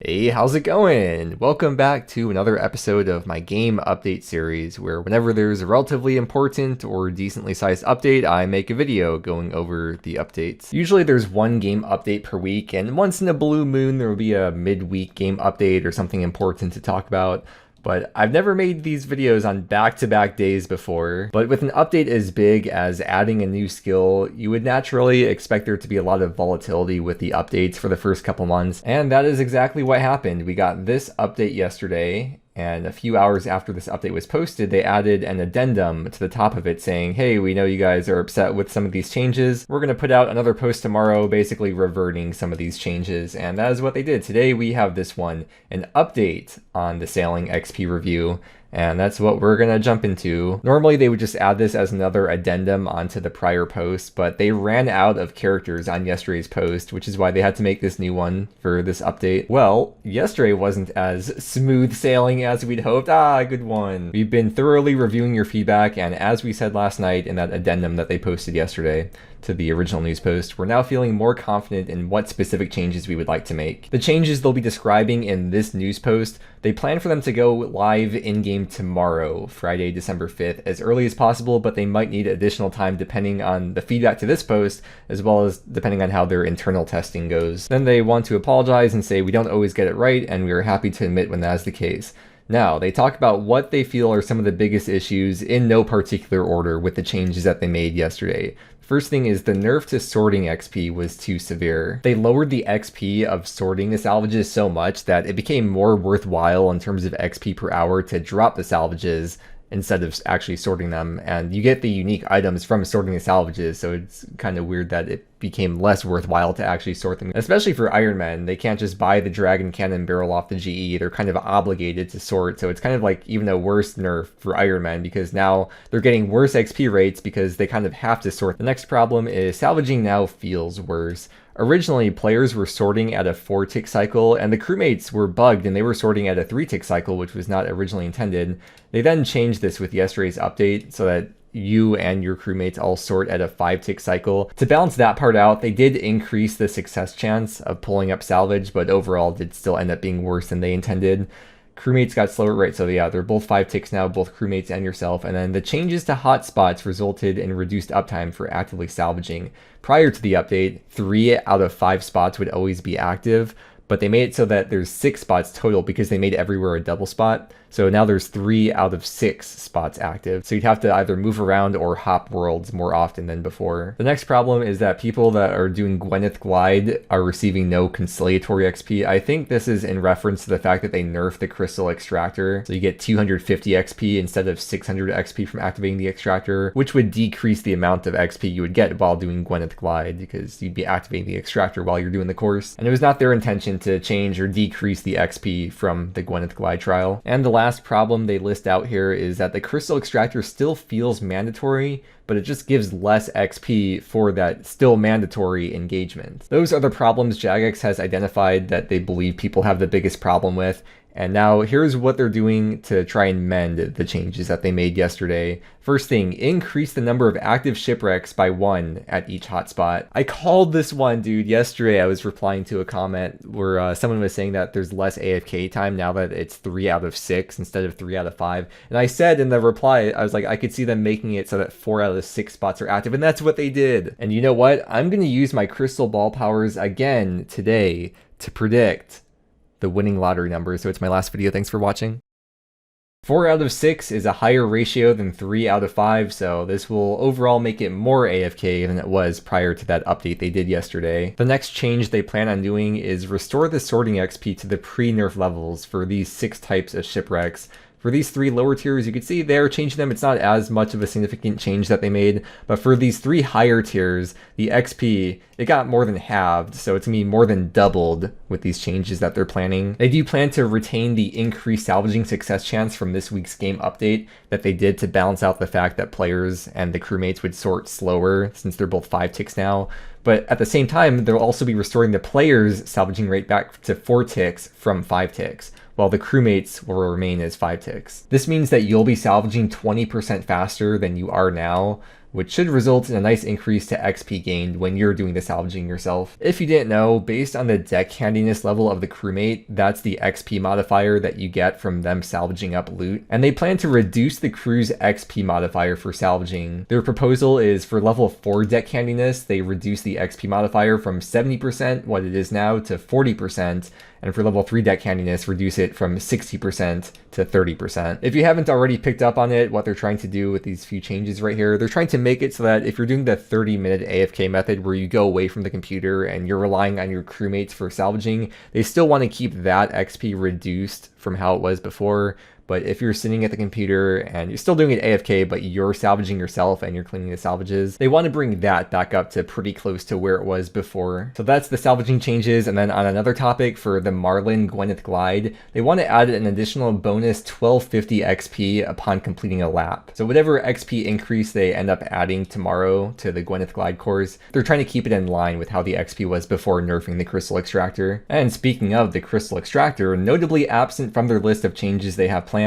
Hey, how's it going? Welcome back to another episode of my game update series where whenever there's a relatively important or decently sized update, I make a video going over the updates. Usually there's one game update per week, and once in a blue moon there will be a midweek game update or something important to talk about. But I've never made these videos on back-to-back days before. But with an update as big as adding a new skill, you would naturally expect there to be a lot of volatility with the updates for the first couple months. And that is exactly what happened. We got this update yesterday, and a few hours after this update was posted, they added an addendum to the top of it saying, hey, we know you guys are upset with some of these changes. We're going to put out another post tomorrow basically reverting some of these changes. And that is what they did. Today we have this one, an update on the Sailing XP review. And that's what we're going to jump into. Normally they would just add this as another addendum onto the prior post, but they ran out of characters on yesterday's post, which is why they had to make this new one for this update. Well, yesterday wasn't as smooth sailing as we'd hoped. Good one. We've been thoroughly reviewing your feedback, and as we said last night in that addendum that they posted yesterday to the original news post, we're now feeling more confident in what specific changes we would like to make. The changes they'll be describing in this news post, they plan for them to go live in-game tomorrow, Friday, December 5th, as early as possible, but they might need additional time depending on the feedback to this post, as well as depending on how their internal testing goes. Then they want to apologize and say we don't always get it right, and we are happy to admit when that is the case. Now, they talk about what they feel are some of the biggest issues in no particular order with the changes that they made yesterday. First thing is the nerf to sorting XP was too severe. They lowered the XP of sorting the salvages so much that it became more worthwhile in terms of XP per hour to drop the salvages instead of actually sorting them, and you get the unique items from sorting the salvages, so it's kind of weird that it became less worthwhile to actually sort them. Especially for Iron Men, they can't just buy the Dragon Cannon barrel off the GE, they're kind of obligated to sort, so it's kind of like even a worse nerf for Iron Men because now they're getting worse XP rates because they kind of have to sort. The next problem is salvaging now feels worse. Originally, players were sorting at a 4-tick cycle, and the crewmates were bugged and they were sorting at a 3-tick cycle, which was not originally intended. They then changed this with yesterday's update so that you and your crewmates all sort at a 5-tick cycle. To balance that part out, they did increase the success chance of pulling up salvage, but overall did still end up being worse than they intended. Crewmates got slower, right? So yeah, they're both 5 ticks now, both crewmates and yourself. And then the changes to hotspots resulted in reduced uptime for actively salvaging. Prior to the update, 3 out of 5 spots would always be active, but they made it so that there's 6 spots total because they made everywhere a double spot. So now there's 3 out of 6 spots active. So you'd have to either move around or hop worlds more often than before. The next problem is that people that are doing Gwenneth glide are receiving no conciliatory XP. I think this is in reference to the fact that they nerfed the crystal extractor. So you get 250 XP instead of 600 XP from activating the extractor, which would decrease the amount of XP you would get while doing Gwenneth glide because you'd be activating the extractor while you're doing the course. And it was not their intention to change or decrease the XP from the Gwenneth glide trial. And the last problem they list out here is that the crystal extractor still feels mandatory, but it just gives less XP for that still mandatory engagement. Those are the problems Jagex has identified that they believe people have the biggest problem with. And now here's what they're doing to try and mend the changes that they made yesterday. First thing, increase the number of active shipwrecks by 1 at each hotspot. I called this one, dude. Yesterday I was replying to a comment where someone was saying that there's less AFK time now that it's 3 out of 6 instead of 3 out of 5. And I said in the reply, I was like, I could see them making it so that 4 out of 6 spots are active, and that's what they did. And you know what? I'm going to use my crystal ball powers again today to predict the winning lottery number. So it's my last video. Thanks for watching. 4 out of 6 is a higher ratio than 3 out of 5, so this will overall make it more AFK than it was prior to that update they did yesterday. The next change they plan on doing is restore the sorting XP to the pre-nerf levels for these 6 types of shipwrecks. For these 3 lower tiers, you can see they're changing them. It's not as much of a significant change that they made, but for these 3 higher tiers, the XP, it got more than halved, so it's gonna be more than doubled with these changes that they're planning. They do plan to retain the increased salvaging success chance from this week's game update that they did to balance out the fact that players and the crewmates would sort slower since they're both 5 ticks now. But at the same time, they'll also be restoring the player's salvaging rate back to 4 ticks from 5 ticks, while the crewmates will remain as 5 ticks. This means that you'll be salvaging 20% faster than you are now, which should result in a nice increase to XP gained when you're doing the salvaging yourself. If you didn't know, based on the deck handiness level of the crewmate, that's the XP modifier that you get from them salvaging up loot, and they plan to reduce the crew's XP modifier for salvaging. Their proposal is for level 4 deck handiness, they reduce the XP modifier from 70%, what it is now, to 40%, and for level 3 deck handiness, reduce it from 60% to 30%. If you haven't already picked up on it, what they're trying to do with these few changes right here, they're trying to make it so that if you're doing the 30-minute AFK method where you go away from the computer and you're relying on your crewmates for salvaging, they still want to keep that XP reduced from how it was before. But if you're sitting at the computer and you're still doing it AFK, but you're salvaging yourself and you're cleaning the salvages, they want to bring that back up to pretty close to where it was before. So that's the salvaging changes. And then on another topic for the Marlin Gwenneth glide, they want to add an additional bonus 1250 XP upon completing a lap. So whatever XP increase they end up adding tomorrow to the Gwenneth glide course, they're trying to keep it in line with how the XP was before nerfing the crystal extractor. And speaking of the crystal extractor, notably absent from their list of changes they have planned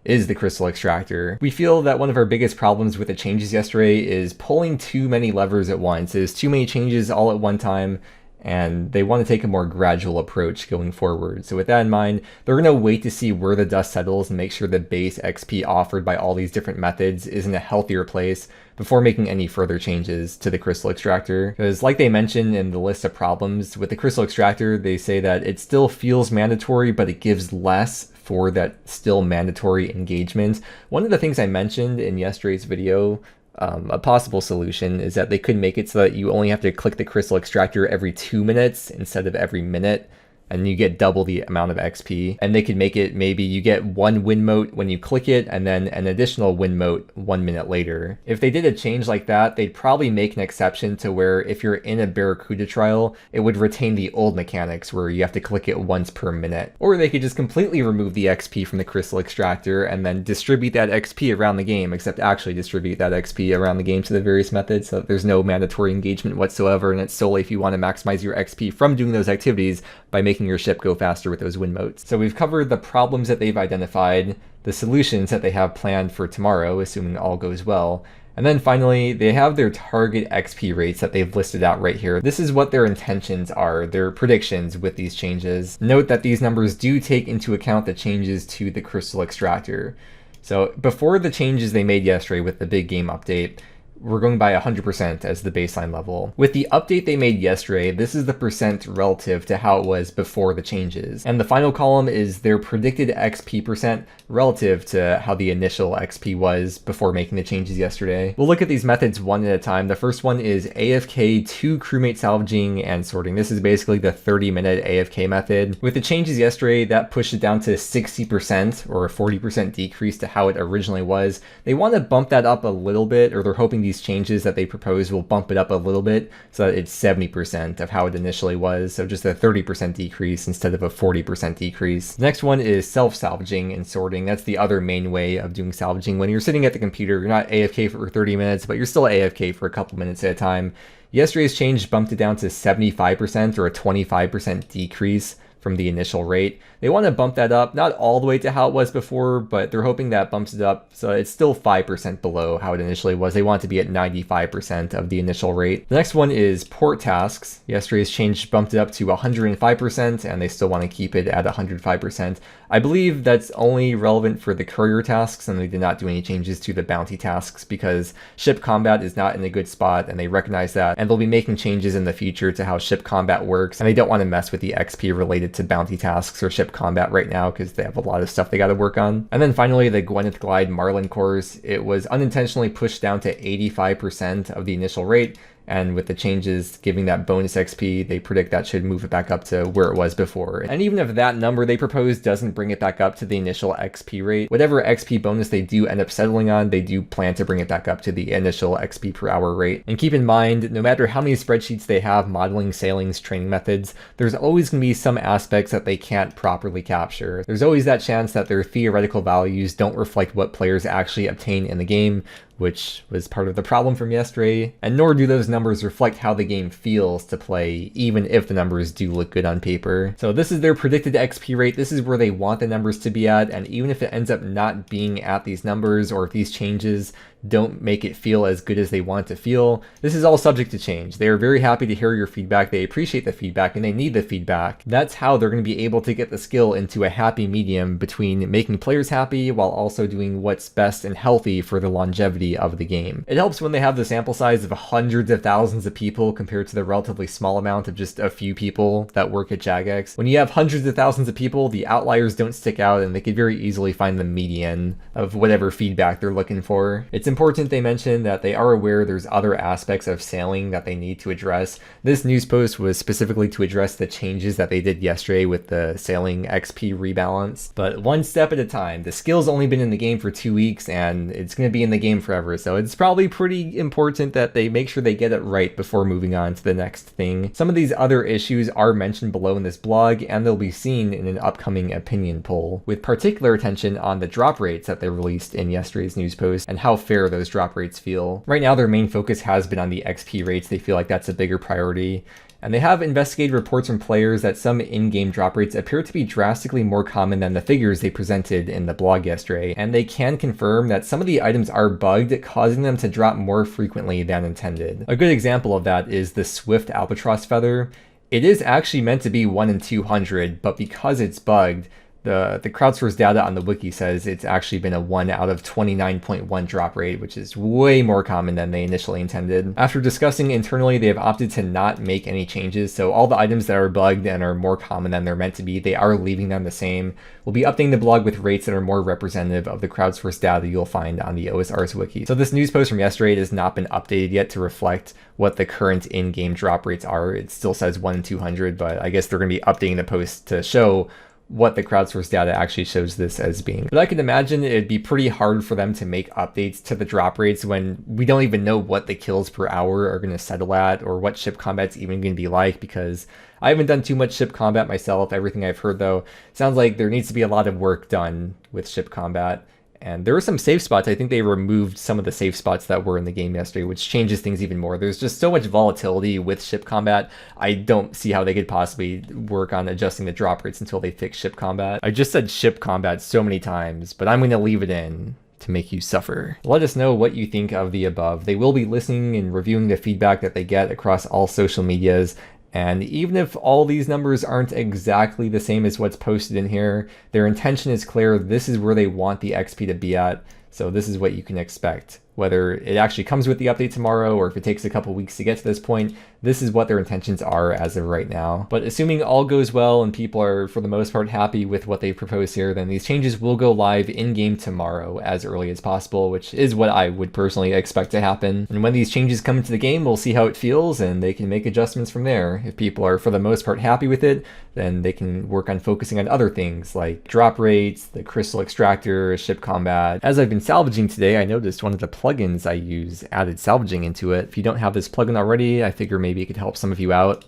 is the crystal extractor. We feel that one of our biggest problems with the changes yesterday is pulling too many levers at once. There's too many changes all at one time, and they want to take a more gradual approach going forward. So with that in mind, they're going to wait to see where the dust settles and make sure the base XP offered by all these different methods is in a healthier place before making any further changes to the crystal extractor. Because like they mentioned in the list of problems, with the crystal extractor, they say that it still feels mandatory, but it gives less for that still mandatory engagement. One of the things I mentioned in yesterday's video, a possible solution, is that they could make it so that you only have to click the crystal extractor every 2 minutes instead of every minute, and you get double the amount of XP. And they could make it maybe you get one win mote when you click it and then an additional win mote 1 minute later. If they did a change like that, they'd probably make an exception to where if you're in a barracuda trial, it would retain the old mechanics where you have to click it once per minute. Or they could just completely remove the XP from the crystal extractor and then distribute that XP around the game, except actually distribute that XP around the game to the various methods so that there's no mandatory engagement whatsoever, and it's solely if you want to maximize your XP from doing those activities by making your ship go faster with those win motes. So we've covered the problems that they've identified, the solutions that they have planned for tomorrow, assuming all goes well, and then finally, they have their target XP rates that they've listed out right here. This is what their intentions are, their predictions with these changes. Note that these numbers do take into account the changes to the crystal extractor. So before the changes they made yesterday with the big game update, we're going by 100% as the baseline level. With the update they made yesterday, this is the percent relative to how it was before the changes. And the final column is their predicted XP percent relative to how the initial XP was before making the changes yesterday. We'll look at these methods one at a time. The first one is AFK 2 crewmate salvaging and sorting. This is basically the 30-minute AFK method. With the changes yesterday, that pushed it down to 60% or a 40% decrease to how it originally was. They want to bump that up a little bit, or they're hoping these changes that they propose will bump it up a little bit so that it's 70% of how it initially was, so just a 30% decrease instead of a 40% decrease. The next one is self-salvaging and sorting. That's the other main way of doing salvaging. When you're sitting at the computer, you're not AFK for 30 minutes, but you're still AFK for a couple minutes at a time. Yesterday's change bumped it down to 75% or a 25% decrease from the initial rate. They want to bump that up, not all the way to how it was before, but they're hoping that bumps it up so it's still 5% below how it initially was. They want it to be at 95% of the initial rate. The next one is port tasks. Yesterday's change bumped it up to 105%, and they still want to keep it at 105%. I believe that's only relevant for the courier tasks, and they did not do any changes to the bounty tasks because ship combat is not in a good spot, and they recognize that, and they'll be making changes in the future to how ship combat works, and they don't want to mess with the XP related to bounty tasks or ship combat right now because they have a lot of stuff they got to work on. And then finally, the Gwenneth Glide Marlin course, it was unintentionally pushed down to 85% of the initial rate, and with the changes giving that bonus XP, they predict that should move it back up to where it was before. And even if that number they propose doesn't bring it back up to the initial XP rate, whatever XP bonus they do end up settling on, they do plan to bring it back up to the initial XP per hour rate. And keep in mind, no matter how many spreadsheets they have modeling sailing's training methods, there's always going to be some aspects that they can't properly capture. There's always that chance that their theoretical values don't reflect what players actually obtain in the game, which was part of the problem from yesterday, and nor do those numbers reflect how the game feels to play, even if the numbers do look good on paper. So this is their predicted XP rate, this is where they want the numbers to be at, and even if it ends up not being at these numbers, or if these changes don't make it feel as good as they want it to feel. This is all subject to change. They are very happy to hear your feedback, they appreciate the feedback, and they need the feedback. That's how they're going to be able to get the skill into a happy medium between making players happy while also doing what's best and healthy for the longevity of the game. It helps when they have the sample size of hundreds of thousands of people compared to the relatively small amount of just a few people that work at Jagex. When you have hundreds of thousands of people, the outliers don't stick out and they could very easily find the median of whatever feedback they're looking for. It's important they mention that they are aware there's other aspects of sailing that they need to address. This news post was specifically to address the changes that they did yesterday with the sailing XP rebalance. But one step at a time. The skill's only been in the game for 2 weeks and it's going to be in the game forever, so it's probably pretty important that they make sure they get it right before moving on to the next thing. Some of these other issues are mentioned below in this blog and they'll be seen in an upcoming opinion poll, with particular attention on the drop rates that they released in yesterday's news post and how fair those drop rates feel. Right now their main focus has been on the XP rates. They feel like that's a bigger priority. And they have investigated reports from players that some in-game drop rates appear to be drastically more common than the figures they presented in the blog yesterday, and they can confirm that some of the items are bugged, causing them to drop more frequently than intended. A good example of that is the Swift Albatross Feather. It is actually meant to be 1 in 200, but because it's bugged, the crowdsourced data on the wiki says it's actually been a 1 out of 29.1 drop rate, which is way more common than they initially intended. After discussing internally, they have opted to not make any changes, so all the items that are bugged and are more common than they're meant to be, they are leaving them the same. We'll be updating the blog with rates that are more representative of the crowdsourced data you'll find on the OSR's wiki. So this news post from yesterday has not been updated yet to reflect what the current in-game drop rates are. It still says 1 in 200, but I guess they're going to be updating the post to show what the crowdsourced data actually shows this as being. But I can imagine it'd be pretty hard for them to make updates to the drop rates when we don't even know what the kills per hour are going to settle at or what ship combat's even going to be like, because I haven't done too much ship combat myself. Everything I've heard though sounds like there needs to be a lot of work done with ship combat. And there were some safe spots. I think they removed some of the safe spots that were in the game yesterday, which changes things even more. There's just so much volatility with ship combat. I don't see how they could possibly work on adjusting the drop rates until they fix ship combat. I just said ship combat so many times, but I'm going to leave it in to make you suffer. Let us know what you think of the above. They will be listening and reviewing the feedback that they get across all social medias. And even if all these numbers aren't exactly the same as what's posted in here, their intention is clear. This is where they want the XP to be at. So this is what you can expect. Whether it actually comes with the update tomorrow or if it takes a couple weeks to get to this point, this is what their intentions are as of right now. But assuming all goes well and people are for the most part happy with what they propose here, then these changes will go live in-game tomorrow as early as possible, which is what I would personally expect to happen. And when these changes come into the game, we'll see how it feels and they can make adjustments from there. If people are for the most part happy with it, then they can work on focusing on other things like drop rates, the crystal extractor, ship combat. As I've been salvaging today, I noticed one of the plugins I use added salvaging into it. If you don't have this plugin already, I figure maybe it could help some of you out.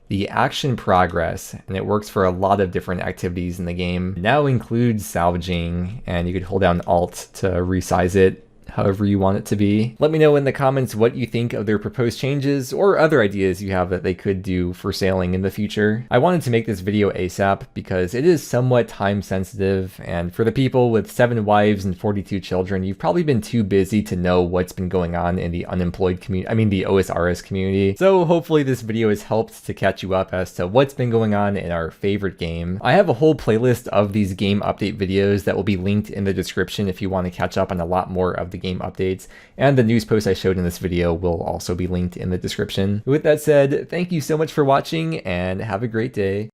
The action progress, and it works for a lot of different activities in the game, now includes salvaging, and you could hold down Alt to resize it however you want it to be. Let me know in the comments what you think of their proposed changes or other ideas you have that they could do for sailing in the future. I wanted to make this video ASAP because it is somewhat time sensitive, and for the people with 7 wives and 42 children, you've probably been too busy to know what's been going on in the unemployed community, the OSRS community. So hopefully this video has helped to catch you up as to what's been going on in our favorite game. I have a whole playlist of these game update videos that will be linked in the description if you want to catch up on a lot more of the game updates, and the news post I showed in this video will also be linked in the description. With that said, thank you so much for watching and have a great day.